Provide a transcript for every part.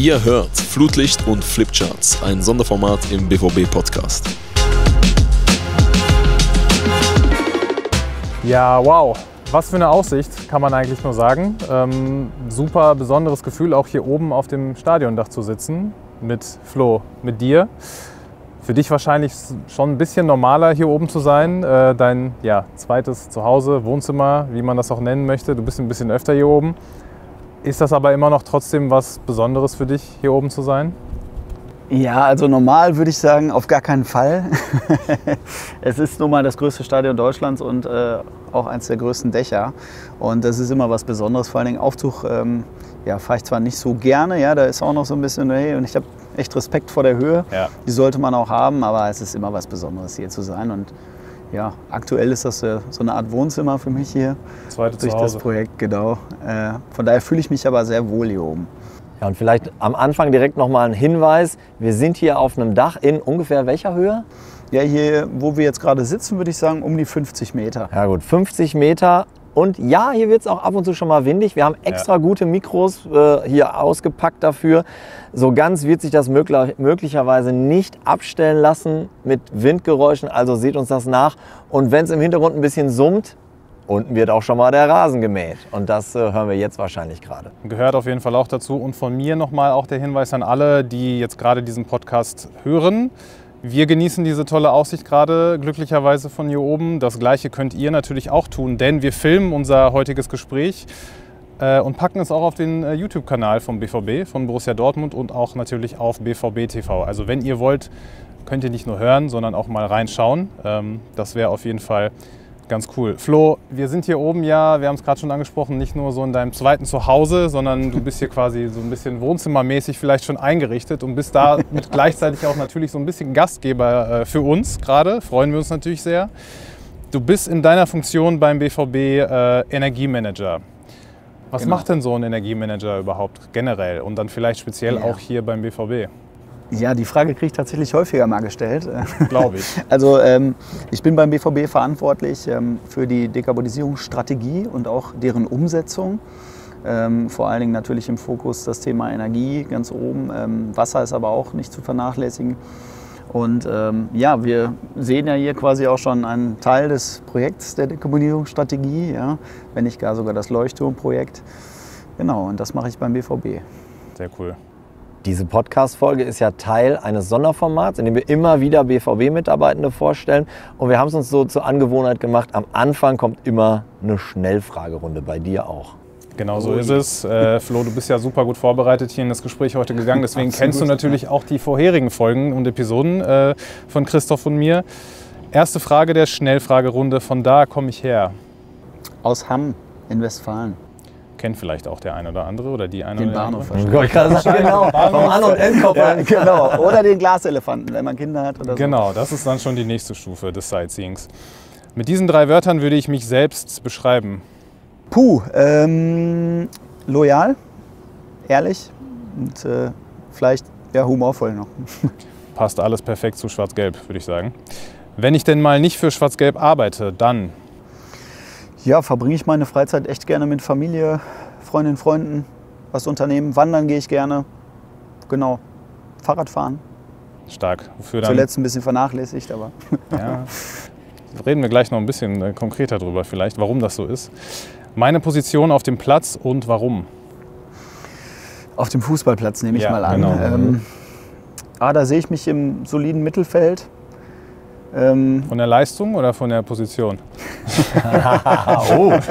Ihr hört Flutlicht und Flipcharts, ein Sonderformat im BVB-Podcast. Ja, wow. Was für eine Aussicht, kann man eigentlich nur sagen. Super besonderes Gefühl, auch hier oben auf dem Stadiondach zu sitzen. Mit Flo, mit dir. Für dich wahrscheinlich schon ein bisschen normaler, hier oben zu sein. Dein zweites Zuhause, Wohnzimmer, wie man das auch nennen möchte. Du bist ein bisschen öfter hier oben. Ist das aber immer noch trotzdem was Besonderes für dich, hier oben zu sein? Ja, also normal würde ich sagen, auf gar keinen Fall. Es ist nun mal das größte Stadion Deutschlands und auch eines der größten Dächer. Und das ist immer was Besonderes. Vor allen Dingen Aufzug fahre ich zwar nicht so gerne, ja, da ist auch noch so ein bisschen, und ich habe echt Respekt vor der Höhe. Ja. Die sollte man auch haben, aber es ist immer was Besonderes, hier zu sein. Und ja, aktuell ist das so eine Art Wohnzimmer für mich hier. Zweite durch Zuhause. Das Projekt, genau. Von daher fühle ich mich aber sehr wohl hier oben. Ja, und vielleicht am Anfang direkt nochmal ein Hinweis. Wir sind hier auf einem Dach in ungefähr welcher Höhe? Ja, hier, wo wir jetzt gerade sitzen, würde ich sagen, um die 50 Meter. Ja gut, 50 Meter. Und ja, hier wird es auch ab und zu schon mal windig. Wir haben extra gute Mikros hier ausgepackt dafür. So ganz wird sich das möglicherweise nicht abstellen lassen mit Windgeräuschen. Also seht uns das nach. Und wenn es im Hintergrund ein bisschen summt, unten wird auch schon mal der Rasen gemäht. Und das hören wir jetzt wahrscheinlich gerade. Gehört auf jeden Fall auch dazu. Und von mir nochmal auch der Hinweis an alle, die jetzt gerade diesen Podcast hören. Wir genießen diese tolle Aussicht gerade glücklicherweise von hier oben. Das Gleiche könnt ihr natürlich auch tun, denn wir filmen unser heutiges Gespräch und packen es auch auf den YouTube-Kanal vom BVB, von Borussia Dortmund und auch natürlich auf BVB TV. Also wenn ihr wollt, könnt ihr nicht nur hören, sondern auch mal reinschauen. Das wäre auf jeden Fall ganz cool. Flo, wir sind hier oben wir haben es gerade schon angesprochen, nicht nur so in deinem zweiten Zuhause, sondern du bist hier quasi so ein bisschen wohnzimmermäßig vielleicht schon eingerichtet und bist damit gleichzeitig auch natürlich so ein bisschen Gastgeber für uns gerade. Freuen wir uns natürlich sehr. Du bist in deiner Funktion beim BVB Energiemanager. Was macht denn so ein Energiemanager überhaupt generell und dann vielleicht speziell auch hier beim BVB? Ja, die Frage kriege ich tatsächlich häufiger mal gestellt. Glaube ich. Also ich bin beim BVB verantwortlich für die Dekarbonisierungsstrategie und auch deren Umsetzung. Vor allen Dingen natürlich im Fokus das Thema Energie ganz oben. Wasser ist aber auch nicht zu vernachlässigen. Und wir sehen ja hier quasi auch schon einen Teil des Projekts der Dekarbonisierungsstrategie, wenn nicht gar sogar das Leuchtturmprojekt. Genau, und das mache ich beim BVB. Sehr cool. Diese Podcast-Folge ist ja Teil eines Sonderformats, in dem wir immer wieder BVB-Mitarbeitende vorstellen. Und wir haben es uns so zur Angewohnheit gemacht, am Anfang kommt immer eine Schnellfragerunde, bei dir auch. Genau so ist es. Flo, du bist ja super gut vorbereitet hier in das Gespräch heute gegangen. Deswegen kennst du natürlich auch die vorherigen Folgen und Episoden von Christoph und mir. Erste Frage der Schnellfragerunde, von da komme ich her. Aus Hamm in Westfalen. Kennt vielleicht auch der eine oder andere oder die eine den oder Bahnhof andere. Genau, vom An- und Endkopf. Ja, genau. Oder den Glaselefanten, wenn man Kinder hat oder so. Genau, das ist dann schon die nächste Stufe des Sightseeings. Mit diesen 3 Wörtern würde ich mich selbst beschreiben. Loyal, ehrlich und vielleicht humorvoll noch. Passt alles perfekt zu Schwarz-Gelb, würde ich sagen. Wenn ich denn mal nicht für Schwarz-Gelb arbeite, dann? Ja, verbringe ich meine Freizeit echt gerne mit Familie, Freundinnen, Freunden, was unternehmen. Wandern gehe ich gerne. Genau. Fahrradfahren. Stark. Wofür dann? Zuletzt ein bisschen vernachlässigt, aber. Ja. Reden wir gleich noch ein bisschen konkreter drüber vielleicht, warum das so ist. Meine Position auf dem Platz und warum? Auf dem Fußballplatz nehme ich mal an. Genau. Da sehe ich mich im soliden Mittelfeld. Von der Leistung oder von der Position?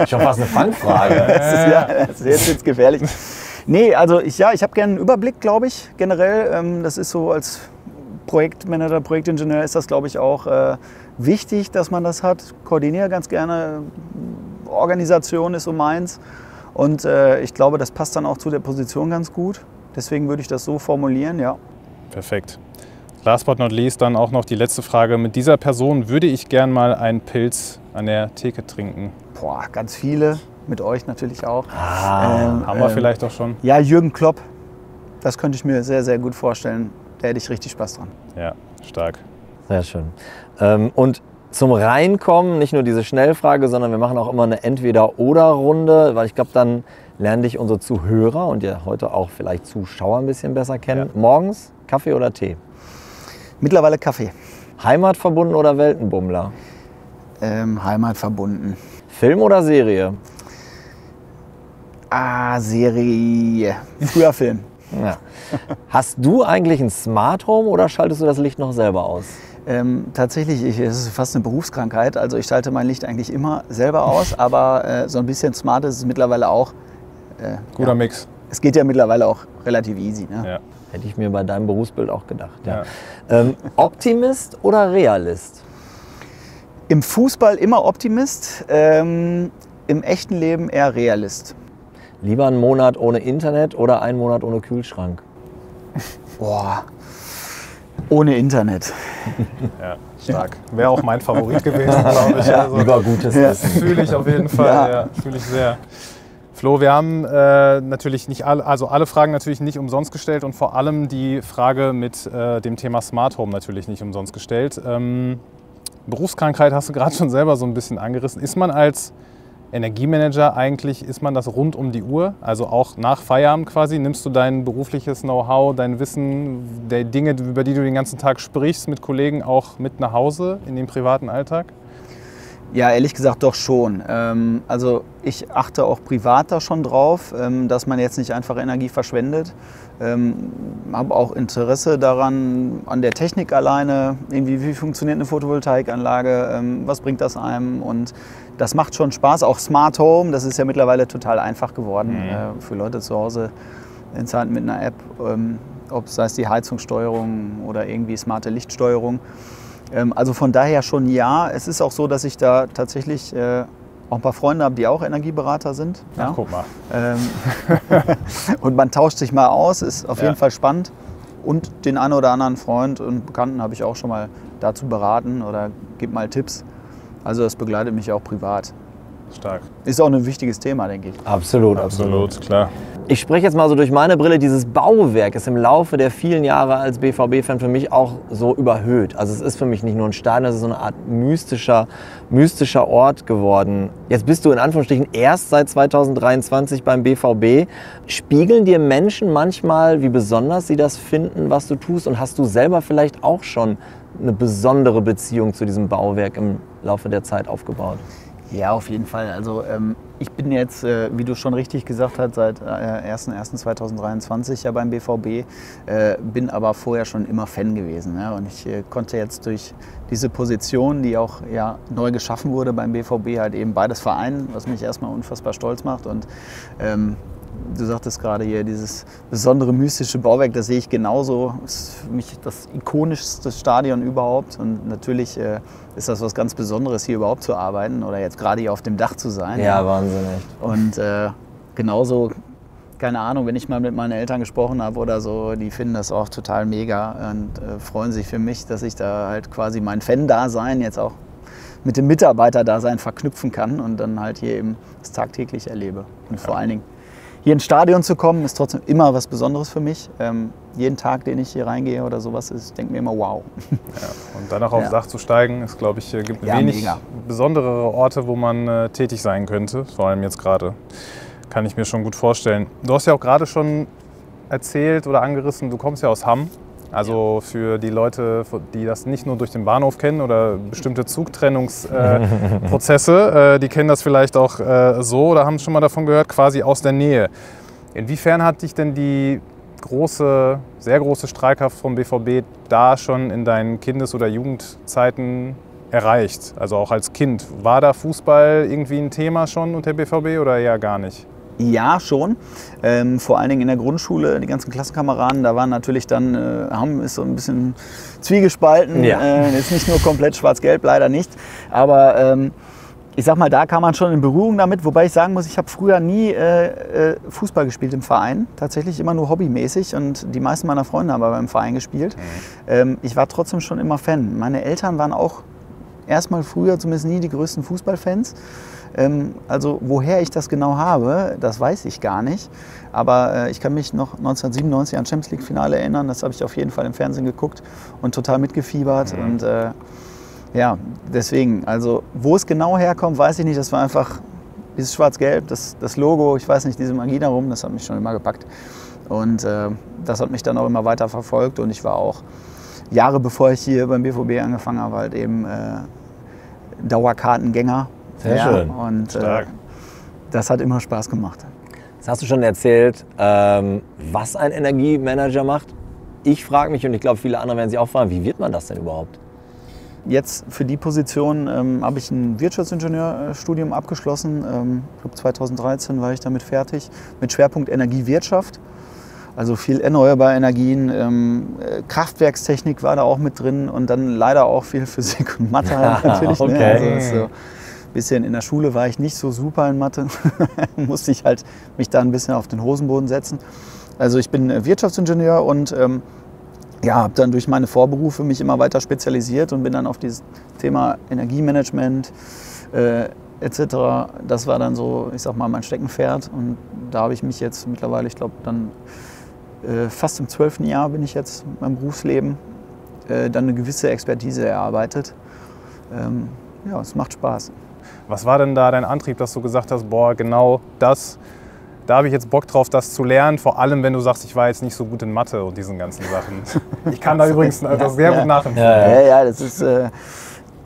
Schon fast eine Fangfrage. Das ist jetzt gefährlich. Nee, also ich habe gerne einen Überblick, glaube ich, generell. Das ist so als Projektmanager, Projektingenieur ist das, glaube ich, auch wichtig, dass man das hat. Koordiniere ganz gerne. Organisation ist so meins. Und ich glaube, das passt dann auch zu der Position ganz gut. Deswegen würde ich das so formulieren, ja. Perfekt. Last but not least dann auch noch die letzte Frage. Mit dieser Person würde ich gern mal einen Pilz an der Theke trinken. Boah, ganz viele. Mit euch natürlich auch. Haben wir vielleicht auch schon? Ja, Jürgen Klopp. Das könnte ich mir sehr, sehr gut vorstellen. Da hätte ich richtig Spaß dran. Ja, stark. Sehr schön. Und zum Reinkommen, nicht nur diese Schnellfrage, sondern wir machen auch immer eine Entweder-Oder-Runde, weil ich glaube, dann lernen dich unsere Zuhörer und ja heute auch vielleicht Zuschauer ein bisschen besser kennen. Ja. Morgens Kaffee oder Tee? Mittlerweile Kaffee. Heimatverbunden oder Weltenbummler? Heimatverbunden. Film oder Serie? Serie. Früher Film. Ja. Hast du eigentlich ein Smart Home oder schaltest du das Licht noch selber aus? Tatsächlich, es ist fast eine Berufskrankheit. Also ich schalte mein Licht eigentlich immer selber aus, aber so ein bisschen smart ist es mittlerweile auch. Guter Mix. Es geht ja mittlerweile auch relativ easy. Ne? Ja. Hätte ich mir bei deinem Berufsbild auch gedacht. Ja. Optimist oder Realist? Im Fußball immer Optimist, im echten Leben eher Realist. Lieber einen Monat ohne Internet oder einen Monat ohne Kühlschrank? Boah, ohne Internet. Ja, stark. Wäre auch mein Favorit gewesen, glaube ich. Also, lieber gutes Wissen. Fühle ich auf jeden Fall, ja, fühle ich sehr. Flo, wir haben natürlich nicht alle Fragen natürlich nicht umsonst gestellt und vor allem die Frage mit dem Thema Smart Home natürlich nicht umsonst gestellt. Berufskrankheit hast du gerade schon selber so ein bisschen angerissen. Ist man als Energiemanager eigentlich, ist man das rund um die Uhr? Also auch nach Feierabend quasi? Nimmst du dein berufliches Know-how, dein Wissen, der Dinge, über die du den ganzen Tag sprichst mit Kollegen auch mit nach Hause in den privaten Alltag? Ja, ehrlich gesagt doch schon. Also ich achte auch privat da schon drauf, dass man jetzt nicht einfach Energie verschwendet. Habe auch Interesse daran, an der Technik alleine, irgendwie, wie funktioniert eine Photovoltaikanlage, was bringt das einem, und das macht schon Spaß. Auch Smart Home, das ist ja mittlerweile total einfach geworden für Leute zu Hause mit einer App, ob sei es die Heizungssteuerung oder irgendwie smarte Lichtsteuerung. Also von daher schon ja. Es ist auch so, dass ich da tatsächlich auch ein paar Freunde habe, die auch Energieberater sind. Ja? Ach, guck mal. Und man tauscht sich mal aus, ist auf jeden Fall spannend. Und den einen oder anderen Freund und Bekannten habe ich auch schon mal dazu beraten oder gebe mal Tipps. Also das begleitet mich auch privat. Stark. Ist auch ein wichtiges Thema, denke ich. Absolut, klar. Ich spreche jetzt mal so durch meine Brille. Dieses Bauwerk ist im Laufe der vielen Jahre als BVB-Fan für mich auch so überhöht. Also es ist für mich nicht nur ein Stadion, es ist so eine Art mystischer Ort geworden. Jetzt bist du in Anführungsstrichen erst seit 2023 beim BVB. Spiegeln dir Menschen manchmal, wie besonders sie das finden, was du tust? Und hast du selber vielleicht auch schon eine besondere Beziehung zu diesem Bauwerk im Laufe der Zeit aufgebaut? Ja, auf jeden Fall. Also ich bin jetzt, wie du schon richtig gesagt hast, seit 1.1.2023 ja beim BVB, bin aber vorher schon immer Fan gewesen. Ja? Und ich konnte jetzt durch diese Position, die auch ja, neu geschaffen wurde beim BVB, halt eben beides vereinen, was mich erstmal unfassbar stolz macht. Und du sagtest gerade hier, dieses besondere mystische Bauwerk, das sehe ich genauso. Das ist für mich das ikonischste Stadion überhaupt. Und natürlich ist das was ganz Besonderes, hier überhaupt zu arbeiten oder jetzt gerade hier auf dem Dach zu sein. Ja, Wahnsinn, echt. Und genauso, keine Ahnung, wenn ich mal mit meinen Eltern gesprochen habe oder so, die finden das auch total mega und freuen sich für mich, dass ich da halt quasi mein Fan-Dasein jetzt auch mit dem Mitarbeiter-Dasein verknüpfen kann und dann halt hier eben das tagtäglich erlebe. Und vor allen Dingen hier ins Stadion zu kommen, ist trotzdem immer was Besonderes für mich. Jeden Tag, den ich hier reingehe oder sowas, ich denke mir immer, wow. Ja, und danach aufs Dach zu steigen, ist, glaube ich, gibt wenig besondere Orte, wo man tätig sein könnte. Vor allem jetzt gerade. Kann ich mir schon gut vorstellen. Du hast ja auch gerade schon erzählt oder angerissen, du kommst ja aus Hamm. Also für die Leute, die das nicht nur durch den Bahnhof kennen oder bestimmte Zugtrennungsprozesse, die kennen das vielleicht auch so oder haben schon mal davon gehört, quasi aus der Nähe. Inwiefern hat dich denn die sehr große Streikkraft vom BVB da schon in deinen Kindes- oder Jugendzeiten erreicht? Also auch als Kind. War da Fußball irgendwie ein Thema schon unter BVB oder eher gar nicht? Ja, schon. Vor allen Dingen in der Grundschule, die ganzen Klassenkameraden, da waren natürlich dann, Hamm ist so ein bisschen zwiegespalten. Ja. Jetzt nicht nur komplett schwarz-gelb, leider nicht. Aber ich sag mal, da kam man schon in Berührung damit. Wobei ich sagen muss, ich habe früher nie Fußball gespielt im Verein. Tatsächlich immer nur hobbymäßig. Und die meisten meiner Freunde haben aber beim Verein gespielt. Ich war trotzdem schon immer Fan. Meine Eltern waren auch erstmal früher zumindest nie die größten Fußballfans. Also woher ich das genau habe, das weiß ich gar nicht. Aber ich kann mich noch 1997 an Champions League-Finale erinnern. Das habe ich auf jeden Fall im Fernsehen geguckt und total mitgefiebert. Und ja, deswegen, also wo es genau herkommt, weiß ich nicht. Das war einfach dieses Schwarz-Gelb, das Logo, ich weiß nicht, diese Magie darum, das hat mich schon immer gepackt. Und das hat mich dann auch immer weiter verfolgt. Und ich war auch Jahre bevor ich hier beim BVB angefangen habe, halt eben Dauerkartengänger. Sehr schön. Und das hat immer Spaß gemacht. Jetzt hast du schon erzählt, was ein Energiemanager macht. Ich frage mich, und ich glaube, viele andere werden sich auch fragen, wie wird man das denn überhaupt? Jetzt für die Position habe ich ein Wirtschaftsingenieurstudium abgeschlossen. Ich glaube 2013 war ich damit fertig, mit Schwerpunkt Energiewirtschaft. Also viel erneuerbare Energien, Kraftwerkstechnik war da auch mit drin und dann leider auch viel Physik und Mathe halt natürlich. Okay. Ne? Also so ein bisschen in der Schule war ich nicht so super in Mathe, musste ich halt mich da ein bisschen auf den Hosenboden setzen. Also ich bin Wirtschaftsingenieur und habe dann durch meine Vorberufe mich immer weiter spezialisiert und bin dann auf dieses Thema Energiemanagement etc. Das war dann so, ich sag mal, mein Steckenpferd und da habe ich mich jetzt mittlerweile, ich glaube dann fast im 12. Jahr bin ich jetzt in meinem Berufsleben, dann eine gewisse Expertise erarbeitet. Es macht Spaß. Was war denn da dein Antrieb, dass du gesagt hast, boah, genau das, da habe ich jetzt Bock drauf, das zu lernen, vor allem wenn du sagst, ich war jetzt nicht so gut in Mathe und diesen ganzen Sachen. Ich kann da übrigens das sehr gut nachempfinden. Ja, das ist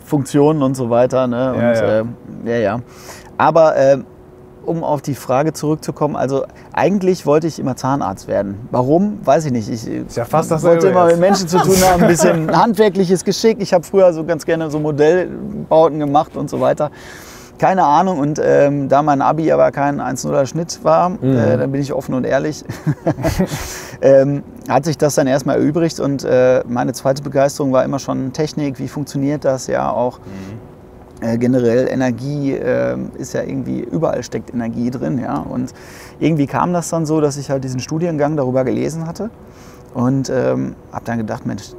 Funktionen und so weiter. Ne? Und, Aber um auf die Frage zurückzukommen, also eigentlich wollte ich immer Zahnarzt werden. Warum? Weiß ich nicht. Ich wollte immer mit Menschen zu tun haben, ein bisschen handwerkliches Geschick. Ich habe früher so ganz gerne so Modellbauten gemacht und so weiter. Keine Ahnung. Und da mein Abi aber kein 1,0er Schnitt war, dann bin ich offen und ehrlich, hat sich das dann erstmal erübrigt. Und meine zweite Begeisterung war immer schon Technik. Wie funktioniert das ja auch? Generell Energie ist ja irgendwie, überall steckt Energie drin. Ja? Und irgendwie kam das dann so, dass ich halt diesen Studiengang darüber gelesen hatte und habe dann gedacht, Mensch,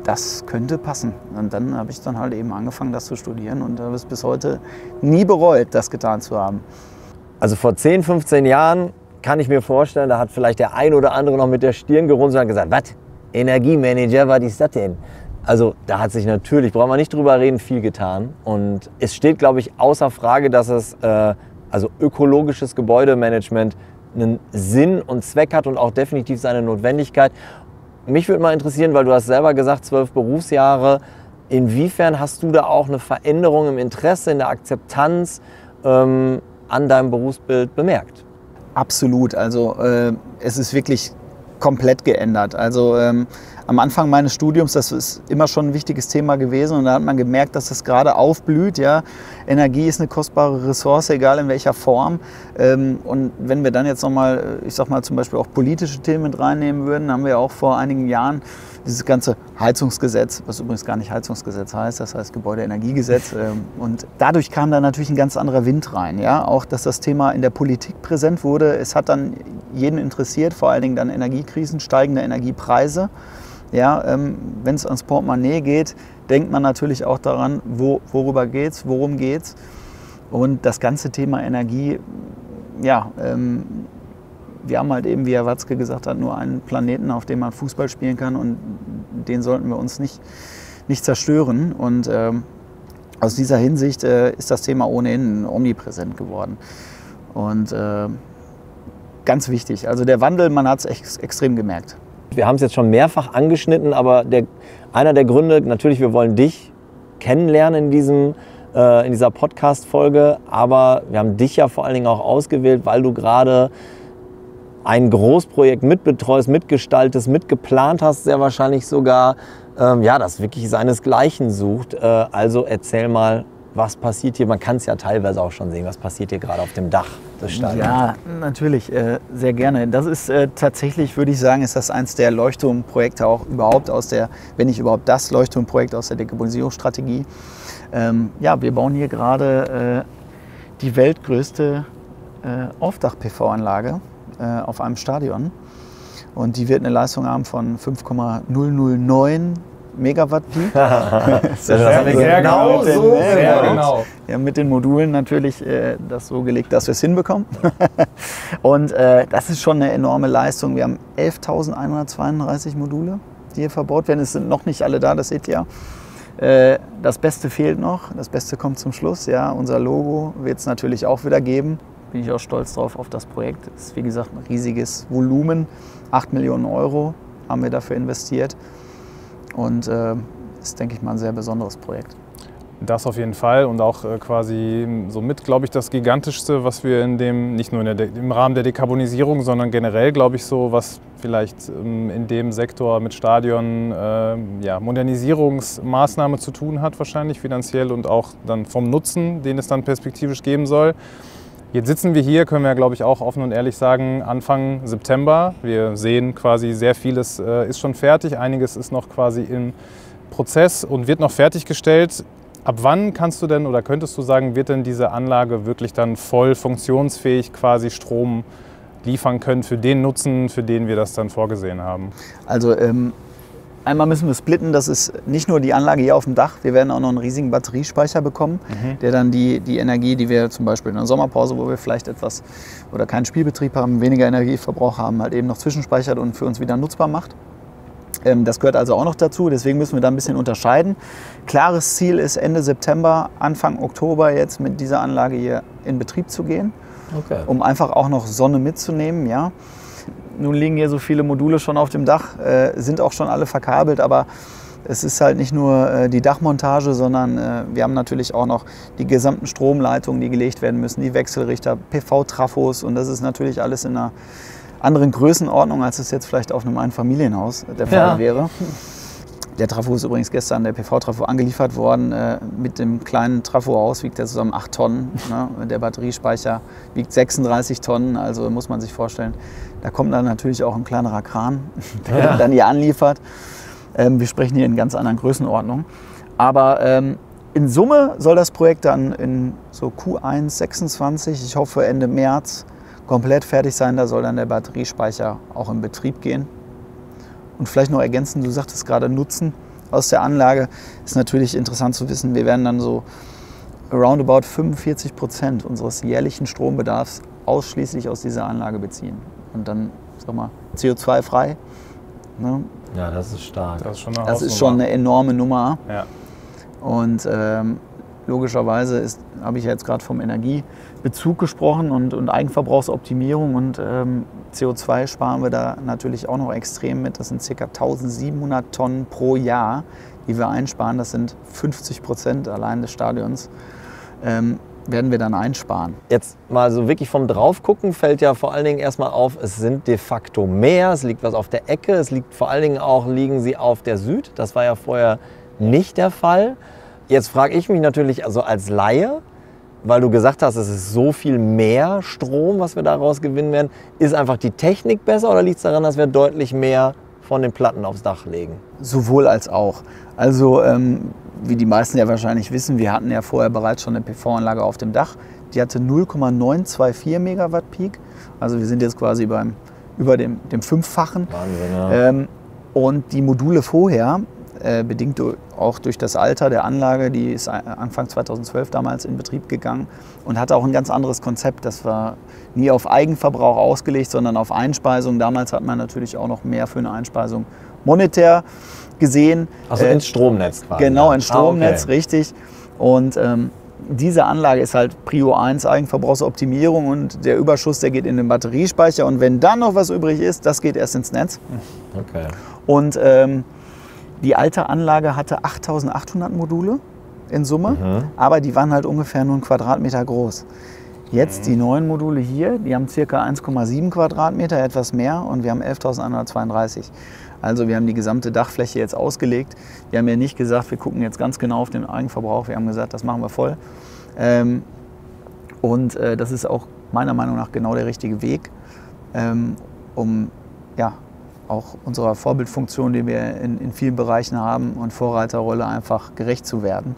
das könnte passen. Und dann habe ich dann halt eben angefangen, das zu studieren und habe es bis heute nie bereut, das getan zu haben. Also vor 10, 15 Jahren kann ich mir vorstellen, da hat vielleicht der ein oder andere noch mit der Stirn gerunzelt und gesagt, was, Energiemanager, was ist das denn? Also da hat sich natürlich, brauchen wir nicht drüber reden, viel getan. Und es steht, glaube ich, außer Frage, dass es also ökologisches Gebäudemanagement einen Sinn und Zweck hat und auch definitiv seine Notwendigkeit. Mich würde mal interessieren, weil du hast selber gesagt, 12 Berufsjahre. Inwiefern hast du da auch eine Veränderung im Interesse, in der Akzeptanz an deinem Berufsbild bemerkt? Absolut. Also es ist wirklich komplett geändert. Also am Anfang meines Studiums, das ist immer schon ein wichtiges Thema gewesen und da hat man gemerkt, dass das gerade aufblüht. Ja? Energie ist eine kostbare Ressource, egal in welcher Form. Und wenn wir dann jetzt nochmal, ich sag mal zum Beispiel auch politische Themen mit reinnehmen würden, haben wir auch vor einigen Jahren dieses ganze Heizungsgesetz, was übrigens gar nicht Heizungsgesetz heißt, das heißt Gebäudeenergiegesetz. Und dadurch kam da natürlich ein ganz anderer Wind rein. Ja? Auch, dass das Thema in der Politik präsent wurde. Es hat dann jeden interessiert, vor allen Dingen dann Energiekrisen, steigende Energiepreise. Ja, wenn es ans Portemonnaie geht, denkt man natürlich auch daran, worüber geht's, worum geht's. Und das ganze Thema Energie, ja, wir haben halt eben, wie Herr Watzke gesagt hat, nur einen Planeten, auf dem man Fußball spielen kann und den sollten wir uns nicht zerstören. Und aus dieser Hinsicht ist das Thema ohnehin omnipräsent geworden. Und ganz wichtig, also der Wandel, man hat es extrem gemerkt. Wir haben es jetzt schon mehrfach angeschnitten, aber einer der Gründe, natürlich, wir wollen dich kennenlernen in dieser Podcast-Folge, aber wir haben dich ja vor allen Dingen auch ausgewählt, weil du gerade ein Großprojekt mitbetreust, mitgestaltest, mitgeplant hast, sehr wahrscheinlich sogar, das wirklich seinesgleichen sucht. Also erzähl mal, was passiert hier? Man kann es ja teilweise auch schon sehen. Was passiert hier gerade auf dem Dach des Stadions? Ja, natürlich, sehr gerne. Das ist tatsächlich, würde ich sagen, ist das eins der Leuchtturmprojekte auch überhaupt wenn nicht überhaupt das Leuchtturmprojekt aus der Dekarbonisierungsstrategie. Wir bauen hier gerade die weltgrößte Aufdach-PV-Anlage auf einem Stadion. Und die wird eine Leistung haben von 5,009 Megawatt Peak. Sehr genau. Ja, mit den Modulen natürlich das so gelegt, dass wir es hinbekommen. Und das ist schon eine enorme Leistung. Wir haben 11.132 Module, die hier verbaut werden. Es sind noch nicht alle da, das seht ihr. Das Beste fehlt noch, das Beste kommt zum Schluss. Ja. Unser Logo wird es natürlich auch wieder geben. Bin ich auch stolz drauf auf das Projekt. Es ist wie gesagt ein riesiges Volumen. 8 Millionen Euro haben wir dafür investiert. Und ist, denke ich mal, ein sehr besonderes Projekt. Das auf jeden Fall und auch quasi somit, glaube ich, das Gigantischste, was wir in dem, nicht nur im Rahmen der Dekarbonisierung, sondern generell, glaube ich, so, was vielleicht in dem Sektor mit Stadion Modernisierungsmaßnahme zu tun hat, wahrscheinlich finanziell und auch dann vom Nutzen, den es dann perspektivisch geben soll. Jetzt sitzen wir hier, können wir, glaube ich, auch offen und ehrlich sagen, Anfang September. Wir sehen quasi, sehr vieles ist schon fertig, einiges ist noch quasi im Prozess und wird noch fertiggestellt. Ab wann kannst du denn oder könntest du sagen, wird denn diese Anlage wirklich dann voll funktionsfähig quasi Strom liefern können für den Nutzen, für den wir das dann vorgesehen haben? Also einmal müssen wir splitten, das ist nicht nur die Anlage hier auf dem Dach, wir werden auch noch einen riesigen Batteriespeicher bekommen, der dann die Energie, die wir zum Beispiel in der Sommerpause, wo wir vielleicht etwas oder keinen Spielbetrieb haben, weniger Energieverbrauch haben, halt eben noch zwischenspeichert und für uns wieder nutzbar macht. Das gehört also auch noch dazu, deswegen müssen wir da ein bisschen unterscheiden. Klares Ziel ist Ende September, Anfang Oktober jetzt mit dieser Anlage hier in Betrieb zu gehen, um einfach auch noch Sonne mitzunehmen. Ja. Nun liegen hier so viele Module schon auf dem Dach, sind auch schon alle verkabelt, aber es ist halt nicht nur die Dachmontage, sondern wir haben natürlich auch noch die gesamten Stromleitungen, die gelegt werden müssen, die Wechselrichter, PV-Trafos und das ist natürlich alles in einer anderen Größenordnung, als es jetzt vielleicht auf einem Einfamilienhaus der Fall wäre. Der Trafo ist übrigens gestern, der PV-Trafo, angeliefert worden. Mit dem kleinen Trafo-Haus wiegt er zusammen 8 Tonnen. Ne? Der Batteriespeicher wiegt 36 Tonnen, also muss man sich vorstellen. Da kommt dann natürlich auch ein kleinerer Kran, der dann hier anliefert. Wir sprechen hier in ganz anderen Größenordnungen. Aber in Summe soll das Projekt dann in so Q1 26, ich hoffe Ende März, komplett fertig sein. Da soll dann der Batteriespeicher auch in Betrieb gehen. Und vielleicht noch ergänzen, du sagtest gerade Nutzen aus der Anlage. Ist natürlich interessant zu wissen, wir werden dann so roundabout 45% unseres jährlichen Strombedarfs ausschließlich aus dieser Anlage beziehen. Und dann, sag mal, CO2-frei. Ne? Ja, das ist stark. Das ist schon eine enorme Nummer. Ja. Und logischerweise habe ich ja jetzt gerade vom Energiebezug gesprochen und Eigenverbrauchsoptimierung und CO2 sparen wir da natürlich auch noch extrem mit. Das sind ca. 1700 Tonnen pro Jahr, die wir einsparen. Das sind 50% allein des Stadions, werden wir dann einsparen. Jetzt mal so wirklich vom Draufgucken fällt ja vor allen Dingen erstmal auf, es sind de facto mehr, es liegt was auf der Ecke, es liegt vor allen Dingen auch, liegen sie auf der Süd. Das war ja vorher nicht der Fall. Jetzt frage ich mich natürlich also als Laie, weil du gesagt hast, es ist so viel mehr Strom, was wir daraus gewinnen werden. Ist einfach die Technik besser oder liegt es daran, dass wir deutlich mehr von den Platten aufs Dach legen? Sowohl als auch. Also wie die meisten ja wahrscheinlich wissen, wir hatten ja vorher bereits schon eine PV-Anlage auf dem Dach. Die hatte 0,924 Megawatt Peak. Also wir sind jetzt quasi über dem Fünffachen. Wahnsinn, ja. Und die Module vorher, bedingt auch durch das Alter der Anlage, die ist Anfang 2012 damals in Betrieb gegangen und hatte auch ein ganz anderes Konzept. Das war nie auf Eigenverbrauch ausgelegt, sondern auf Einspeisung. Damals hat man natürlich auch noch mehr für eine Einspeisung monetär gesehen. Also ins Stromnetz quasi. Genau, ins Stromnetz, okay. Richtig. Und diese Anlage ist halt Prio 1 Eigenverbrauchsoptimierung und der Überschuss, der geht in den Batteriespeicher und wenn dann noch was übrig ist, das geht erst ins Netz. Okay. Und die alte Anlage hatte 8800 Module in Summe, aber die waren halt ungefähr nur 1 Quadratmeter groß. Jetzt die neuen Module hier, die haben ca. 1,7 Quadratmeter, etwas mehr und wir haben 11.132. Also wir haben die gesamte Dachfläche jetzt ausgelegt. Wir haben ja nicht gesagt, wir gucken jetzt ganz genau auf den Eigenverbrauch. Wir haben gesagt, das machen wir voll. Und das ist auch meiner Meinung nach genau der richtige Weg, um ja, auch unserer Vorbildfunktion, die wir in vielen Bereichen haben und Vorreiterrolle einfach gerecht zu werden.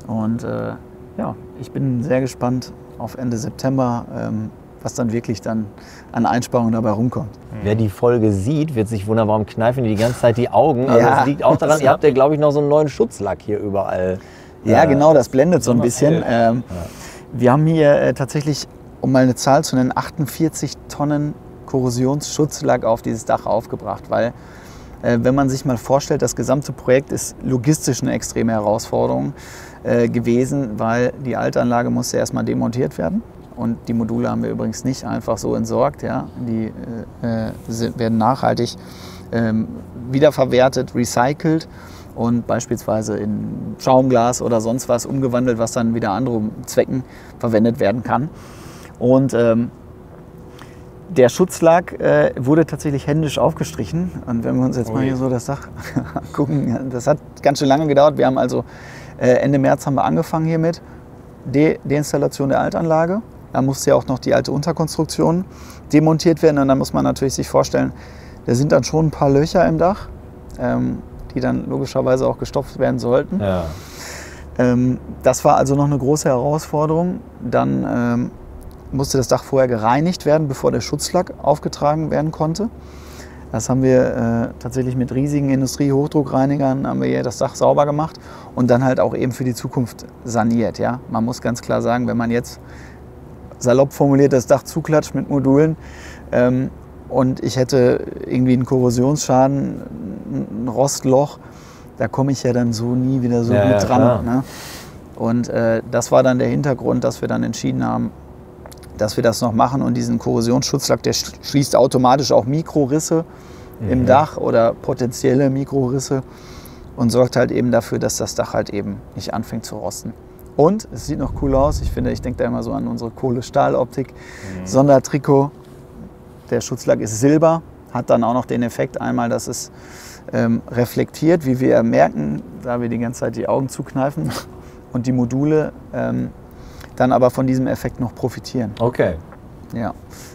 Und ja, ich bin sehr gespannt auf Ende September, was dann wirklich dann an Einsparungen dabei rumkommt. Wer die Folge sieht, wird sich wundern, warum kneifen die ganze Zeit die Augen. Also Ja. es liegt auch daran, ihr habt ja, glaube ich, noch so einen neuen Schutzlack hier überall. Ja, genau, das blendet so ein bisschen. Wir haben hier tatsächlich, um mal eine Zahl zu nennen, 48 Tonnen Korrosionsschutzlack auf dieses Dach aufgebracht, weil Wenn man sich mal vorstellt, das gesamte Projekt ist logistisch eine extreme Herausforderung gewesen, weil die Altanlage musste erstmal demontiert werden. Und die Module haben wir übrigens nicht einfach so entsorgt. Ja? Die werden nachhaltig wiederverwertet, recycelt und beispielsweise in Schaumglas oder sonst was umgewandelt, was dann wieder anderen Zwecken verwendet werden kann. Und der Schutzlack wurde tatsächlich händisch aufgestrichen. Und wenn wir uns jetzt mal hier so das Dach gucken, das hat ganz schön lange gedauert. Wir haben also Ende März haben wir angefangen hiermit, Deinstallation der Altanlage. Da musste ja auch noch die alte Unterkonstruktion demontiert werden. Und dann muss man natürlich sich vorstellen, da sind dann schon ein paar Löcher im Dach, die dann logischerweise auch gestopft werden sollten. Ja. Das war also noch eine große Herausforderung. Dann musste das Dach vorher gereinigt werden, bevor der Schutzlack aufgetragen werden konnte. Das haben wir tatsächlich mit riesigen Industrie-Hochdruckreinigern haben wir hier das Dach sauber gemacht und dann halt auch eben für die Zukunft saniert. Ja? Man muss ganz klar sagen, wenn man jetzt salopp formuliert das Dach zuklatscht mit Modulen und ich hätte irgendwie einen Korrosionsschaden, ein Rostloch, da komme ich ja dann so nie wieder so gut dran. Ne? Und das war dann der Hintergrund, dass wir dann entschieden haben, dass wir das noch machen und diesen Korrosionsschutzlack, der schließt automatisch auch Mikrorisse im Dach oder potenzielle Mikrorisse und sorgt halt eben dafür, dass das Dach halt eben nicht anfängt zu rosten. Und es sieht noch cool aus. Ich denke da immer so an unsere Kohle-Stahl-Optik. Sondertrikot, der Schutzlack ist Silber, hat dann auch noch den Effekt einmal, dass es reflektiert, wie wir merken, da wir die ganze Zeit die Augen zukneifen und die Module dann aber von diesem Effekt noch profitieren. Okay. Ja,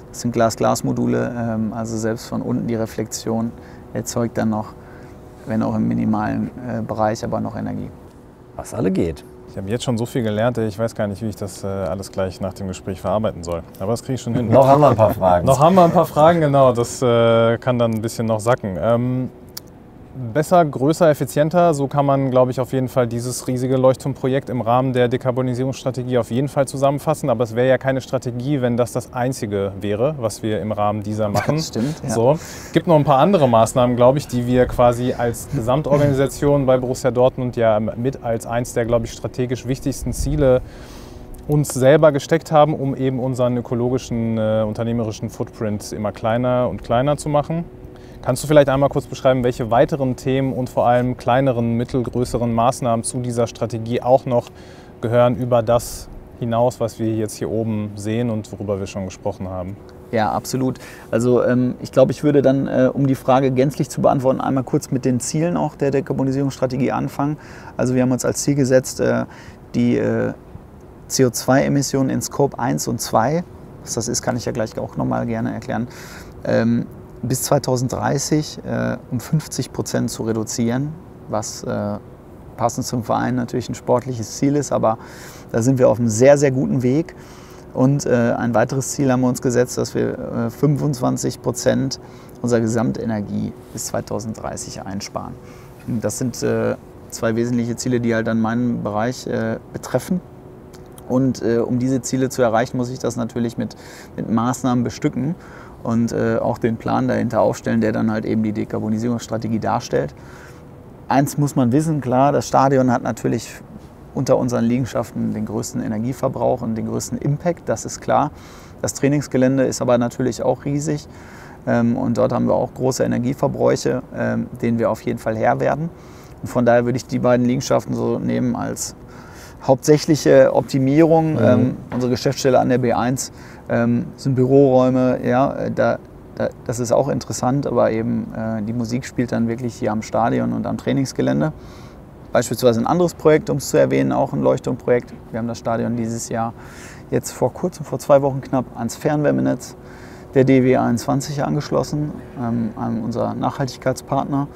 das sind Glas-Glas-Module, also selbst von unten die Reflexion erzeugt dann noch, wenn auch im minimalen Bereich, aber noch Energie. Was alle geht. Ich habe jetzt schon so viel gelernt, ich weiß gar nicht, wie ich das alles gleich nach dem Gespräch verarbeiten soll. Aber das kriege ich schon hin. Noch haben wir ein paar Fragen. Noch haben wir ein paar Fragen, genau. Das kann dann ein bisschen noch sacken. Besser, größer, effizienter, so kann man, glaube ich, auf jeden Fall dieses riesige Leuchtturmprojekt im Rahmen der Dekarbonisierungsstrategie auf jeden Fall zusammenfassen. Aber es wäre ja keine Strategie, wenn das Einzige wäre, was wir im Rahmen dieser machen. Das stimmt, ja. So. Es gibt noch ein paar andere Maßnahmen, glaube ich, die wir quasi als Gesamtorganisation bei Borussia Dortmund ja mit als eins der, glaube ich, strategisch wichtigsten Ziele uns selber gesteckt haben, um eben unseren ökologischen, unternehmerischen Footprint immer kleiner und kleiner zu machen. Kannst du vielleicht einmal kurz beschreiben, welche weiteren Themen und vor allem kleineren, mittelgrößeren Maßnahmen zu dieser Strategie auch noch gehören über das hinaus, was wir jetzt hier oben sehen und worüber wir schon gesprochen haben? Ja, absolut. Also ich glaube, ich würde dann, um die Frage gänzlich zu beantworten, einmal kurz mit den Zielen auch der Dekarbonisierungsstrategie anfangen. Also wir haben uns als Ziel gesetzt, die CO2-Emissionen in Scope 1 und 2, was das ist, kann ich ja gleich auch nochmal gerne erklären, bis 2030 um 50% zu reduzieren, was passend zum Verein natürlich ein sportliches Ziel ist, aber da sind wir auf einem sehr, sehr guten Weg. Und ein weiteres Ziel haben wir uns gesetzt, dass wir 25% unserer Gesamtenergie bis 2030 einsparen. Das sind zwei wesentliche Ziele, die halt dann meinen Bereich betreffen. Und um diese Ziele zu erreichen, muss ich das natürlich mit Maßnahmen bestücken und auch den Plan dahinter aufstellen, der dann halt eben die Dekarbonisierungsstrategie darstellt. Eins muss man wissen, klar, das Stadion hat natürlich unter unseren Liegenschaften den größten Energieverbrauch und den größten Impact, das ist klar. Das Trainingsgelände ist aber natürlich auch riesig und dort haben wir auch große Energieverbräuche, denen wir auf jeden Fall Herr werden. Und von daher würde ich die beiden Liegenschaften so nehmen als hauptsächliche Optimierung. Unsere Geschäftsstelle an der B1 sind Büroräume, ja, das ist auch interessant, aber eben die Musik spielt dann wirklich hier am Stadion und am Trainingsgelände. Beispielsweise ein anderes Projekt, um es zu erwähnen, auch ein Leuchtturmprojekt. Wir haben das Stadion dieses Jahr jetzt vor kurzem, vor 2 Wochen knapp, ans Fernwärmenetz der DW 21 angeschlossen, an unser Nachhaltigkeitspartner,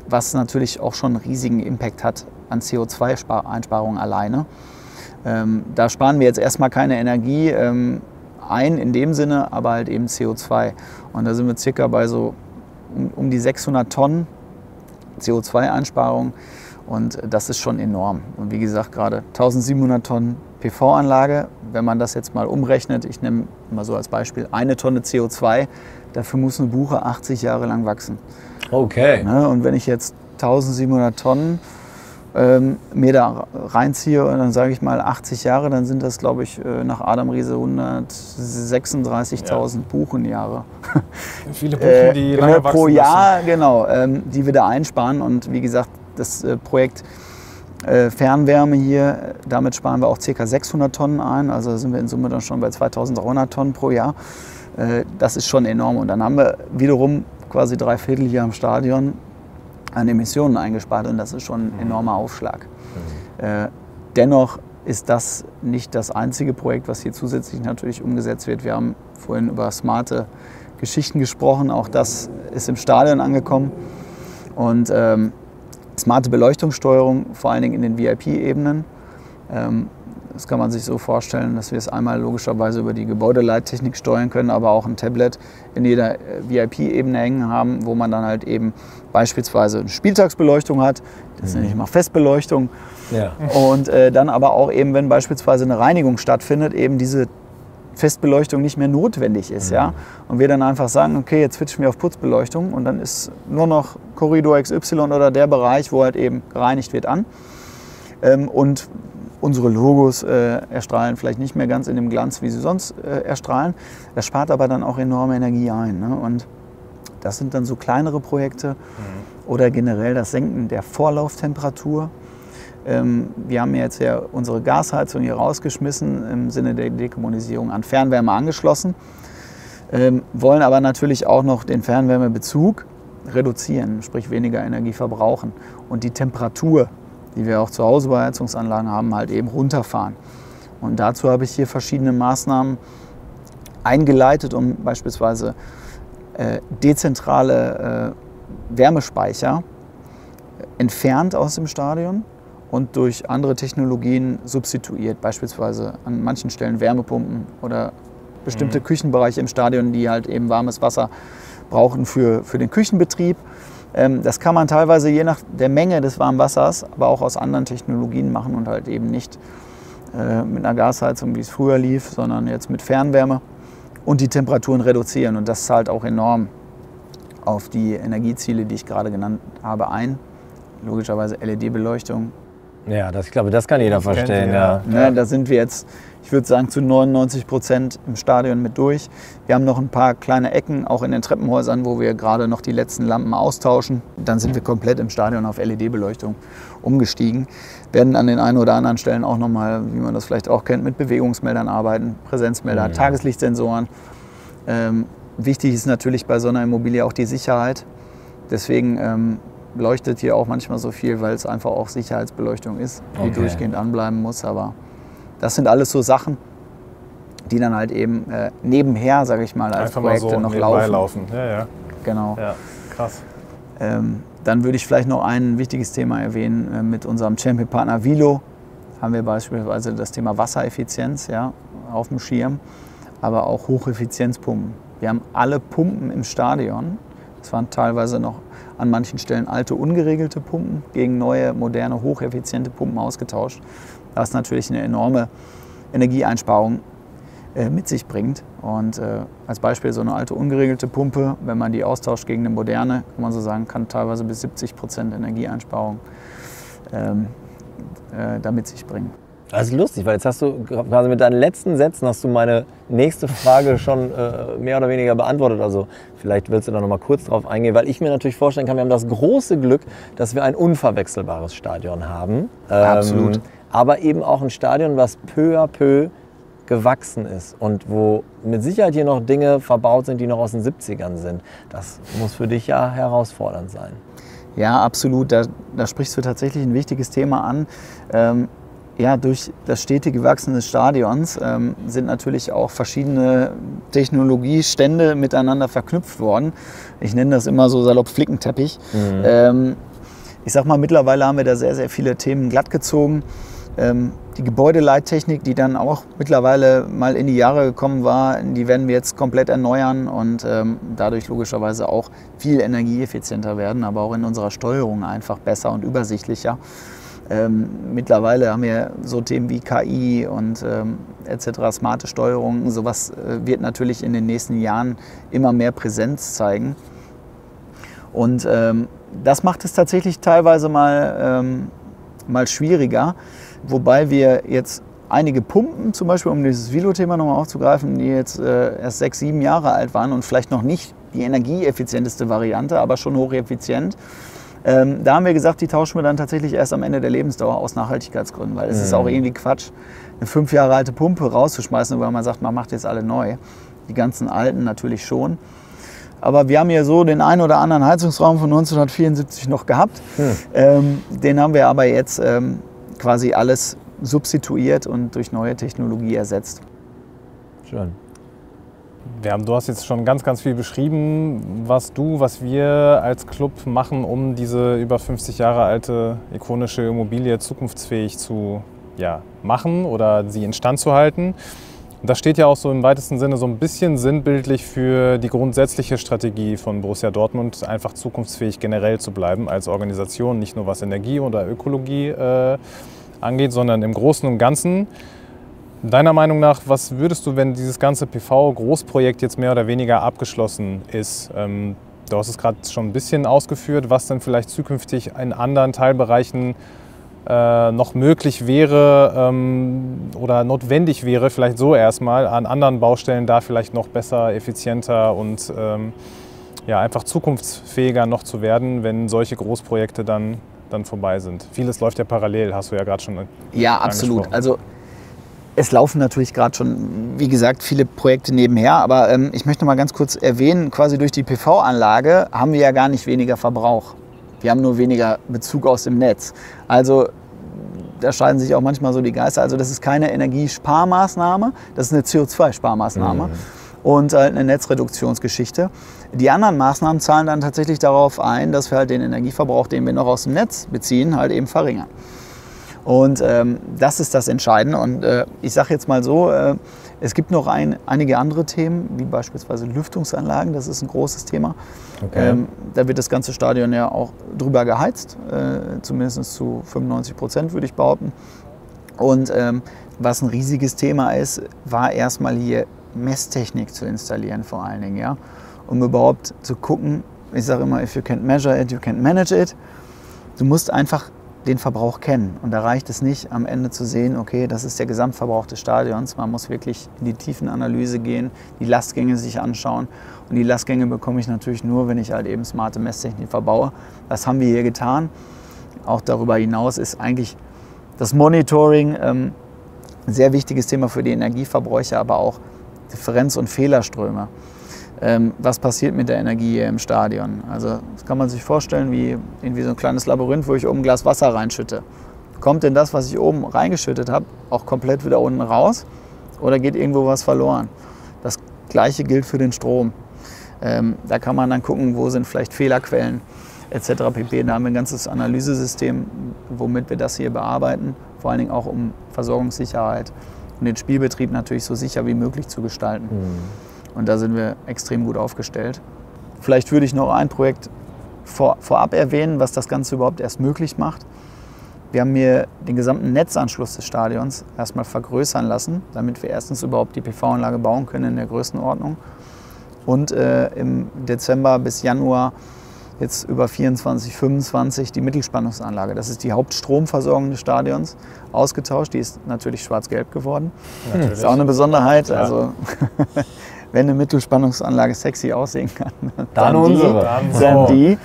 was natürlich auch schon einen riesigen Impact hat an CO2-Einsparungen alleine. Da sparen wir jetzt erstmal keine Energie ein in dem Sinne, aber halt eben CO2. Und da sind wir circa bei so um die 600 Tonnen CO2-Einsparung und das ist schon enorm. Und wie gesagt, gerade 1700 Tonnen PV-Anlage, wenn man das jetzt mal umrechnet, ich nehme mal so als Beispiel 1 Tonne CO2, dafür muss eine Buche 80 Jahre lang wachsen. Okay. Ne? Und wenn ich jetzt 1700 Tonnen mir da reinziehe und dann sage ich mal 80 Jahre, dann sind das, glaube ich, nach Adam Riese 136.000 Buchenjahre. Viele Buchen, die lange wachsen pro Jahr, müssen. genau, die wir da einsparen. Und wie gesagt, das Projekt Fernwärme hier, damit sparen wir auch ca. 600 Tonnen ein. Also sind wir in Summe dann schon bei 2300 Tonnen pro Jahr. Das ist schon enorm. Und dann haben wir wiederum quasi 3/4 hier am Stadion an Emissionen eingespart und das ist schon ein enormer Aufschlag. Dennoch ist das nicht das einzige Projekt, was hier zusätzlich natürlich umgesetzt wird. Wir haben vorhin über smarte Geschichten gesprochen, auch das ist im Stadion angekommen. Und smarte Beleuchtungssteuerung, vor allen Dingen in den VIP-Ebenen. Das kann man sich so vorstellen, dass wir es einmal logischerweise über die Gebäudeleittechnik steuern können, aber auch ein Tablet in jeder VIP-Ebene hängen haben, wo man dann halt eben beispielsweise eine Spieltagsbeleuchtung hat, das nenne ich mal Festbeleuchtung. Ja. Und dann aber auch eben, wenn beispielsweise eine Reinigung stattfindet, eben diese Festbeleuchtung nicht mehr notwendig ist. Ja? Und wir dann einfach sagen, okay, jetzt switchen wir auf Putzbeleuchtung und dann ist nur noch Korridor XY oder der Bereich, wo halt eben gereinigt wird, an. Und unsere Logos erstrahlen vielleicht nicht mehr ganz in dem Glanz, wie sie sonst erstrahlen. Das spart aber dann auch enorme Energie ein. Ne? Und das sind dann so kleinere Projekte oder generell das Senken der Vorlauftemperatur. Wir haben jetzt ja unsere Gasheizung hier rausgeschmissen, im Sinne der Dekarbonisierung an Fernwärme angeschlossen, wollen aber natürlich auch noch den Fernwärmebezug reduzieren, sprich weniger Energie verbrauchen und die Temperatur, die wir auch zu Hause bei Heizungsanlagen haben, halt eben runterfahren. Und dazu habe ich hier verschiedene Maßnahmen eingeleitet, um beispielsweise dezentrale Wärmespeicher entfernt aus dem Stadion und durch andere Technologien substituiert, beispielsweise an manchen Stellen Wärmepumpen oder bestimmte Küchenbereiche im Stadion, die halt eben warmes Wasser brauchen für den Küchenbetrieb. Das kann man teilweise je nach der Menge des warmen Wassers, aber auch aus anderen Technologien machen und halt eben nicht mit einer Gasheizung, wie es früher lief, sondern jetzt mit Fernwärme und die Temperaturen reduzieren. Und das zahlt auch enorm auf die Energieziele, die ich gerade genannt habe, ein. Logischerweise LED-Beleuchtung. Ja, ich glaube, das kann jeder verstehen. Ja. Ne, da sind wir jetzt, ich würde sagen, zu 99% im Stadion mit durch. Wir haben noch ein paar kleine Ecken, auch in den Treppenhäusern, wo wir gerade noch die letzten Lampen austauschen. Dann sind wir komplett im Stadion auf LED-Beleuchtung umgestiegen. Werden an den einen oder anderen Stellen auch nochmal, wie man das vielleicht auch kennt, mit Bewegungsmeldern arbeiten, Präsenzmelder, Tageslichtsensoren. Wichtig ist natürlich bei so einer Immobilie auch die Sicherheit. Deswegen leuchtet hier auch manchmal so viel, weil es einfach auch Sicherheitsbeleuchtung ist, die durchgehend anbleiben muss. Aber das sind alles so Sachen, die dann halt eben nebenher, sage ich mal, als einfach Projekte mal so noch laufen. Ja. Genau. Ja, krass. Dann würde ich vielleicht noch ein wichtiges Thema erwähnen. Mit unserem Champion-Partner Vilo haben wir beispielsweise das Thema Wassereffizienz auf dem Schirm, aber auch Hocheffizienzpumpen. Wir haben alle Pumpen im Stadion. Das waren teilweise noch an manchen Stellen alte, ungeregelte Pumpen gegen neue, moderne, hocheffiziente Pumpen ausgetauscht. Was natürlich eine enorme Energieeinsparung mit sich bringt. Und als Beispiel so eine alte, ungeregelte Pumpe, wenn man die austauscht gegen eine moderne, kann man so sagen, kann teilweise bis 70% Energieeinsparung da mit sich bringen. Das ist lustig, weil jetzt hast du quasi mit deinen letzten Sätzen hast du meine nächste Frage schon mehr oder weniger beantwortet. Also vielleicht willst du da noch mal kurz drauf eingehen, weil ich mir natürlich vorstellen kann, wir haben das große Glück, dass wir ein unverwechselbares Stadion haben. Absolut. Aber eben auch ein Stadion, was peu à peu gewachsen ist und wo mit Sicherheit hier noch Dinge verbaut sind, die noch aus den 70ern sind. Das muss für dich ja herausfordernd sein. Ja, absolut. Da sprichst du tatsächlich ein wichtiges Thema an. Durch das stetige Wachsen des Stadions sind natürlich auch verschiedene Technologiestände miteinander verknüpft worden. Ich nenne das immer so salopp Flickenteppich. Ich sag mal, mittlerweile haben wir da sehr, sehr viele Themen glattgezogen. Die Gebäudeleittechnik, die dann auch mittlerweile mal in die Jahre gekommen war, die werden wir jetzt komplett erneuern und dadurch logischerweise auch viel energieeffizienter werden, aber auch in unserer Steuerung einfach besser und übersichtlicher. Mittlerweile haben wir so Themen wie KI und etc., smarte Steuerung. Sowas wird natürlich in den nächsten Jahren immer mehr Präsenz zeigen. Und das macht es tatsächlich teilweise mal schwieriger, wobei wir jetzt einige Pumpen, zum Beispiel um dieses Vilo-Thema nochmal aufzugreifen, die jetzt erst 6, 7 Jahre alt waren und vielleicht noch nicht die energieeffizienteste Variante, aber schon hocheffizient. Da haben wir gesagt, die tauschen wir dann tatsächlich erst am Ende der Lebensdauer aus Nachhaltigkeitsgründen, weil es ist auch irgendwie Quatsch, eine 5 Jahre alte Pumpe rauszuschmeißen, weil man sagt, man macht jetzt alle neu. Die ganzen alten natürlich schon. Aber wir haben ja so den einen oder anderen Heizungsraum von 1974 noch gehabt. Den haben wir aber jetzt quasi alles substituiert und durch neue Technologie ersetzt. Schön. Du hast jetzt schon ganz, ganz viel beschrieben, was wir als Club machen, um diese über 50 Jahre alte ikonische Immobilie zukunftsfähig zu machen oder sie instand zu halten. Und das steht ja auch so im weitesten Sinne so ein bisschen sinnbildlich für die grundsätzliche Strategie von Borussia Dortmund, einfach zukunftsfähig generell zu bleiben als Organisation, nicht nur was Energie oder Ökologie angeht, sondern im Großen und Ganzen. Deiner Meinung nach, was würdest du, wenn dieses ganze PV-Großprojekt jetzt mehr oder weniger abgeschlossen ist? Du hast es gerade schon ein bisschen ausgeführt, was dann vielleicht zukünftig in anderen Teilbereichen noch möglich wäre oder notwendig wäre, vielleicht so erstmal, an anderen Baustellen da vielleicht noch besser, effizienter und einfach zukunftsfähiger noch zu werden, wenn solche Großprojekte dann vorbei sind. Vieles läuft ja parallel, hast du ja gerade schon Ja, absolut. Also es laufen natürlich gerade schon, wie gesagt, viele Projekte nebenher, aber ich möchte noch mal ganz kurz erwähnen, quasi durch die PV-Anlage haben wir ja gar nicht weniger Verbrauch. Wir haben nur weniger Bezug aus dem Netz. Also da scheiden sich auch manchmal so die Geister. Also das ist keine Energiesparmaßnahme, das ist eine CO2-Sparmaßnahme und eine Netzreduktionsgeschichte. Die anderen Maßnahmen zahlen dann tatsächlich darauf ein, dass wir halt den Energieverbrauch, den wir noch aus dem Netz beziehen, halt eben verringern. Und das ist das Entscheidende. Und ich sage jetzt mal so, es gibt noch einige andere Themen, wie beispielsweise Lüftungsanlagen. Das ist ein großes Thema. Okay. Da wird das ganze Stadion ja auch drüber geheizt, zumindest zu 95%, würde ich behaupten. Und was ein riesiges Thema ist, war erstmal hier Messtechnik zu installieren vor allen Dingen, ja, um überhaupt zu gucken, ich sage immer, if you can't measure it, you can't manage it. Du musst einfach den Verbrauch kennen. Und da reicht es nicht, am Ende zu sehen, okay, das ist der Gesamtverbrauch des Stadions. Man muss wirklich in die Tiefenanalyse gehen, die Lastgänge sich anschauen. Und die Lastgänge bekomme ich natürlich nur, wenn ich halt eben smarte Messtechnik verbaue. Das haben wir hier getan. Auch darüber hinaus ist eigentlich das Monitoring ein sehr wichtiges Thema für die Energieverbräuche, aber auch Differenz- und Fehlerströme. Was passiert mit der Energie hier im Stadion? Also das kann man sich vorstellen wie irgendwie so ein kleines Labyrinth, wo ich oben ein Glas Wasser reinschütte. Kommt denn das, was ich oben reingeschüttet habe, auch komplett wieder unten raus oder geht irgendwo was verloren? Das Gleiche gilt für den Strom. Da kann man dann gucken, wo sind vielleicht Fehlerquellen etc. pp. Da haben wir ein ganzes Analysesystem, womit wir das hier bearbeiten, vor allen Dingen auch um Versorgungssicherheit und den Spielbetrieb natürlich so sicher wie möglich zu gestalten. Und da sind wir extrem gut aufgestellt. Vielleicht würde ich noch ein Projekt vorab erwähnen, was das Ganze überhaupt erst möglich macht. Wir haben hier den gesamten Netzanschluss des Stadions erstmal vergrößern lassen, damit wir erstens überhaupt die PV-Anlage bauen können in der Größenordnung. Und im Dezember bis Januar jetzt über 24, 25 die Mittelspannungsanlage. Das ist die Hauptstromversorgung des Stadions, ausgetauscht. Die ist natürlich schwarz-gelb geworden. Natürlich. Das ist auch eine Besonderheit. Ja. Also wenn eine Mittelspannungsanlage sexy aussehen kann, dann unsere. Die.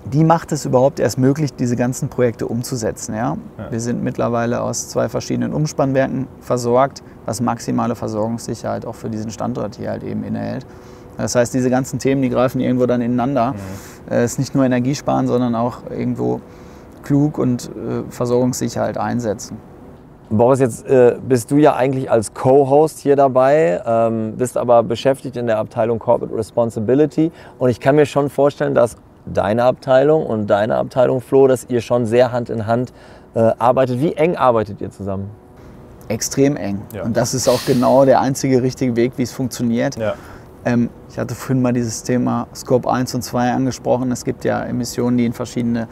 Die macht es überhaupt erst möglich, diese ganzen Projekte umzusetzen. Ja? Wir sind mittlerweile aus 2 verschiedenen Umspannwerken versorgt, was maximale Versorgungssicherheit auch für diesen Standort hier halt eben innehält. Das heißt, diese ganzen Themen, die greifen irgendwo dann ineinander. Es ist nicht nur Energiesparen, sondern auch irgendwo klug und Versorgungssicherheit einsetzen. Boris, jetzt bist du ja eigentlich als Co-Host hier dabei, bist aber beschäftigt in der Abteilung Corporate Responsibility. Und ich kann mir schon vorstellen, dass deine Abteilung und deine Abteilung, Flo, dass ihr schon sehr Hand in Hand arbeitet. Wie eng arbeitet ihr zusammen? Extrem eng. Ja. Und das ist auch genau der einzige richtige Weg, wie es funktioniert. Ja. Ich hatte vorhin mal dieses Thema Scope 1 und 2 angesprochen. Es gibt ja Emissionen, die in verschiedene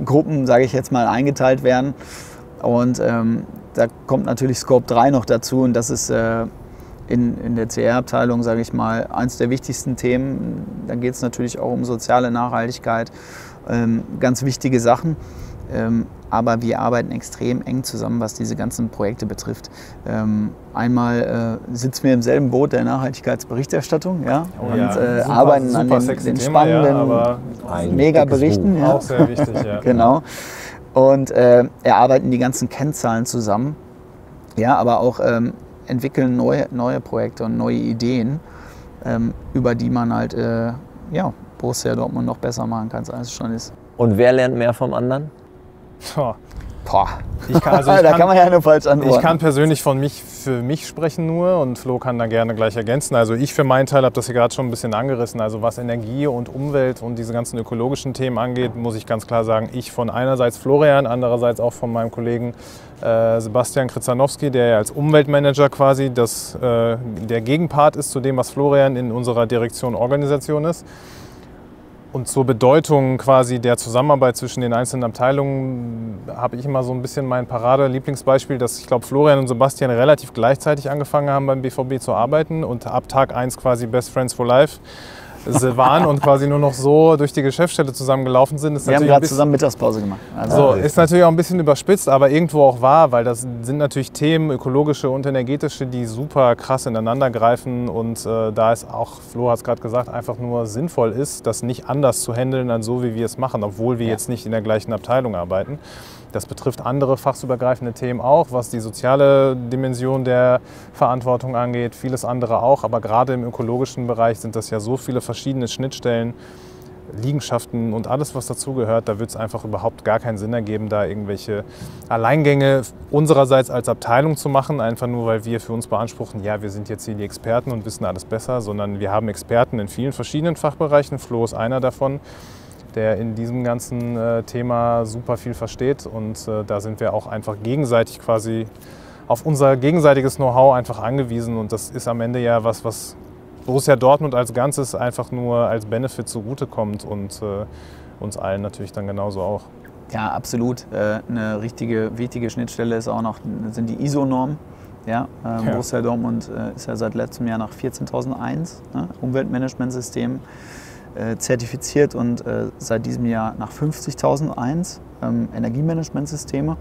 Gruppen, sage ich jetzt mal, eingeteilt werden. Und da kommt natürlich Scope 3 noch dazu. Und das ist in der CR-Abteilung, sage ich mal, eines der wichtigsten Themen. Da geht es natürlich auch um soziale Nachhaltigkeit, ganz wichtige Sachen. Aber wir arbeiten extrem eng zusammen, was diese ganzen Projekte betrifft. Einmal sitzen wir im selben Boot der Nachhaltigkeitsberichterstattung, ja, und arbeiten an den spannenden Mega-Berichten. Ja. Auch sehr wichtig, ja. Genau. Und erarbeiten die ganzen Kennzahlen zusammen, ja, aber auch entwickeln neue Projekte und neue Ideen, über die man halt Borussia Dortmund noch besser machen kann, als es schon ist. Und wer lernt mehr vom anderen? Boah. Da kann man ja nur falsch antworten. Ich kann persönlich für mich sprechen nur und Flo kann da gerne gleich ergänzen. Also ich für meinen Teil habe das hier gerade schon ein bisschen angerissen. Also was Energie und Umwelt und diese ganzen ökologischen Themen angeht, muss ich ganz klar sagen, ich von einerseits Florian, andererseits auch von meinem Kollegen Sebastian Kritzanowski, der ja als Umweltmanager quasi der Gegenpart ist zu dem, was Florian in unserer Direktion Organisation ist. Und zur Bedeutung quasi der Zusammenarbeit zwischen den einzelnen Abteilungen habe ich immer so ein bisschen mein Parade-Lieblingsbeispiel, dass ich glaube, Florian und Sebastian relativ gleichzeitig angefangen haben beim BVB zu arbeiten und ab Tag 1 quasi Best Friends for Life waren und quasi nur noch so durch die Geschäftsstelle zusammengelaufen sind. Wir haben gerade zusammen Mittagspause gemacht. Also ist natürlich auch ein bisschen überspitzt, aber irgendwo auch wahr, weil das sind natürlich Themen, ökologische und energetische, die super krass ineinander greifen und da es auch, Flo hat es gerade gesagt, einfach nur sinnvoll ist, das nicht anders zu handeln als so, wie wir es machen, obwohl wir jetzt nicht in der gleichen Abteilung arbeiten. Das betrifft andere fachübergreifende Themen auch, was die soziale Dimension der Verantwortung angeht, vieles andere auch. Aber gerade im ökologischen Bereich sind das ja so viele verschiedene Schnittstellen, Liegenschaften und alles, was dazugehört. Da wird es einfach überhaupt gar keinen Sinn ergeben, da irgendwelche Alleingänge unsererseits als Abteilung zu machen, einfach nur, weil wir für uns beanspruchen, ja, wir sind jetzt hier die Experten und wissen alles besser, sondern wir haben Experten in vielen verschiedenen Fachbereichen. Flo ist einer davon, der in diesem ganzen Thema super viel versteht und da sind wir auch einfach gegenseitig quasi auf unser gegenseitiges Know-how einfach angewiesen und das ist am Ende ja was Borussia Dortmund als Ganzes einfach nur als Benefit zugutekommt und uns allen natürlich dann genauso auch. Ja, absolut. Eine richtige, wichtige Schnittstelle sind die ISO-Normen. Ja, Borussia Dortmund ist ja seit letztem Jahr nach 14001 Umweltmanagementsystem zertifiziert und seit diesem Jahr nach 50.001 Energiemanagementsysteme.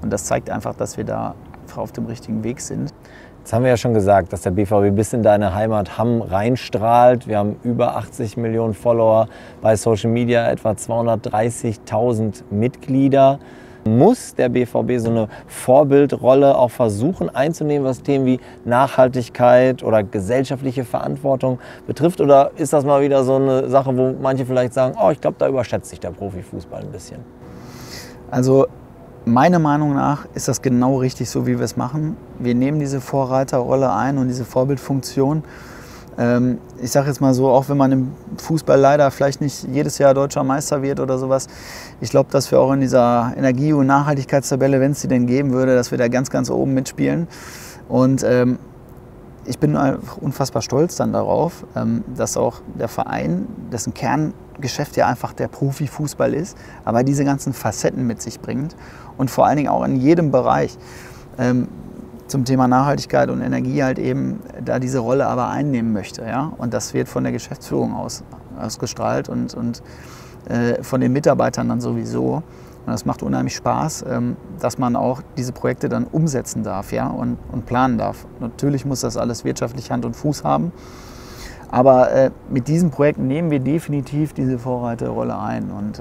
Und das zeigt einfach, dass wir da auf dem richtigen Weg sind. Jetzt haben wir ja schon gesagt, dass der BVB bis in deine Heimat Hamm reinstrahlt. Wir haben über 80 Millionen Follower bei Social Media, etwa 230.000 Mitglieder. Muss der BVB so eine Vorbildrolle auch versuchen einzunehmen, was Themen wie Nachhaltigkeit oder gesellschaftliche Verantwortung betrifft? Oder ist das mal wieder so eine Sache, wo manche vielleicht sagen, oh, ich glaube, da überschätzt sich der Profifußball ein bisschen? Also meiner Meinung nach ist das genau richtig so, wie wir es machen. Wir nehmen diese Vorreiterrolle ein und diese Vorbildfunktion. Ich sage jetzt mal so, auch wenn man im Fußball leider vielleicht nicht jedes Jahr deutscher Meister wird oder sowas, ich glaube, dass wir auch in dieser Energie- und Nachhaltigkeitstabelle, wenn es sie denn geben würde, dass wir da ganz, ganz oben mitspielen. Und ich bin einfach unfassbar stolz dann darauf, dass auch der Verein, dessen Kerngeschäft ja einfach der Profifußball ist, aber diese ganzen Facetten mit sich bringt und vor allen Dingen auch in jedem Bereich zum Thema Nachhaltigkeit und Energie halt eben da diese Rolle aber einnehmen möchte. Ja? Und das wird von der Geschäftsführung ausgestrahlt und von den Mitarbeitern dann sowieso. Und das macht unheimlich Spaß, dass man auch diese Projekte dann umsetzen darf, ja? und planen darf. Natürlich muss das alles wirtschaftlich Hand und Fuß haben. Aber mit diesen Projekten nehmen wir definitiv diese Vorreiterrolle ein. Und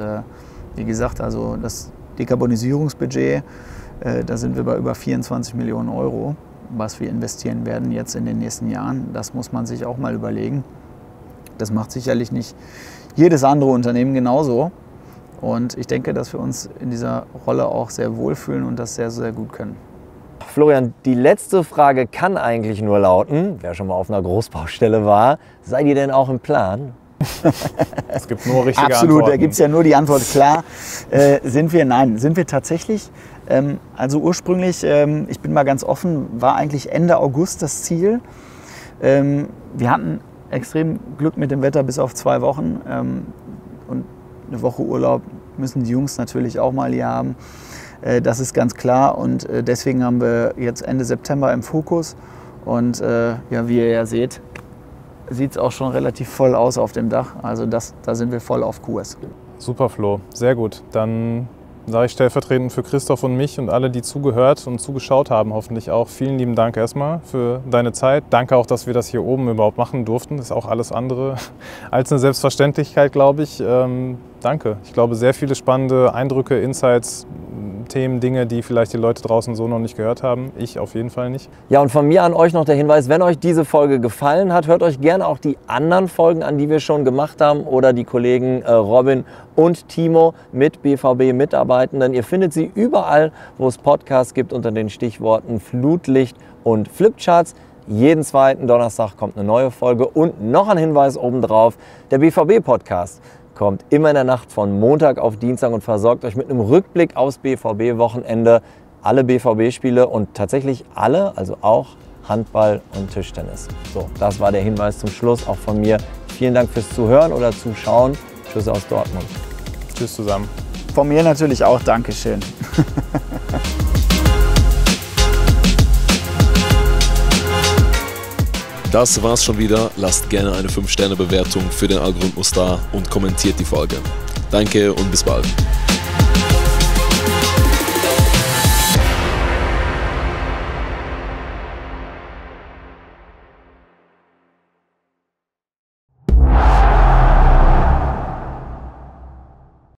wie gesagt, also das Dekarbonisierungsbudget, da sind wir bei über 24 Millionen Euro, was wir investieren werden jetzt in den nächsten Jahren. Das muss man sich auch mal überlegen. Das macht sicherlich nicht jedes andere Unternehmen genauso. Und ich denke, dass wir uns in dieser Rolle auch sehr wohlfühlen und das sehr, sehr gut können. Florian, die letzte Frage kann eigentlich nur lauten, wer schon mal auf einer Großbaustelle war, seid ihr denn auch im Plan? Es gibt nur richtige Absolut, Antworten. Da gibt es ja nur die Antwort, klar. Sind wir? Nein, sind wir tatsächlich. Also ursprünglich, ich bin mal ganz offen, war eigentlich Ende August das Ziel. Wir hatten extrem Glück mit dem Wetter bis auf 2 Wochen. Und eine Woche Urlaub müssen die Jungs natürlich auch mal hier haben. Das ist ganz klar. Und deswegen haben wir jetzt Ende September im Fokus Und ja, wie ihr ja seht, sieht es auch schon relativ voll aus auf dem Dach. Also da sind wir voll auf Kurs. Super, Flo. Sehr gut. Dann sage ich stellvertretend für Christoph und mich und alle, die zugehört und zugeschaut haben, hoffentlich auch. Vielen lieben Dank erstmal für deine Zeit. Danke auch, dass wir das hier oben überhaupt machen durften. Das ist auch alles andere als eine Selbstverständlichkeit, glaube ich. Danke. Ich glaube, sehr viele spannende Eindrücke, Insights, Themen, Dinge, die vielleicht die Leute draußen so noch nicht gehört haben. Ich auf jeden Fall nicht. Ja, und von mir an euch noch der Hinweis, wenn euch diese Folge gefallen hat, hört euch gerne auch die anderen Folgen an, die wir schon gemacht haben oder die Kollegen Robin und Timo mit BVB-Mitarbeitenden. Ihr findet sie überall, wo es Podcasts gibt, unter den Stichworten Flutlicht und Flipcharts. Jeden zweiten Donnerstag kommt eine neue Folge und noch ein Hinweis obendrauf, der BVB-Podcast kommt immer in der Nacht von Montag auf Dienstag und versorgt euch mit einem Rückblick aufs BVB-Wochenende. Alle BVB-Spiele und tatsächlich alle, also auch Handball und Tischtennis. So, das war der Hinweis zum Schluss auch von mir. Vielen Dank fürs Zuhören oder Zuschauen. Tschüss aus Dortmund. Tschüss zusammen. Von mir natürlich auch Dankeschön. Das war's schon wieder. Lasst gerne eine 5-Sterne-Bewertung für den Algorithmus da und kommentiert die Folge. Danke und bis bald.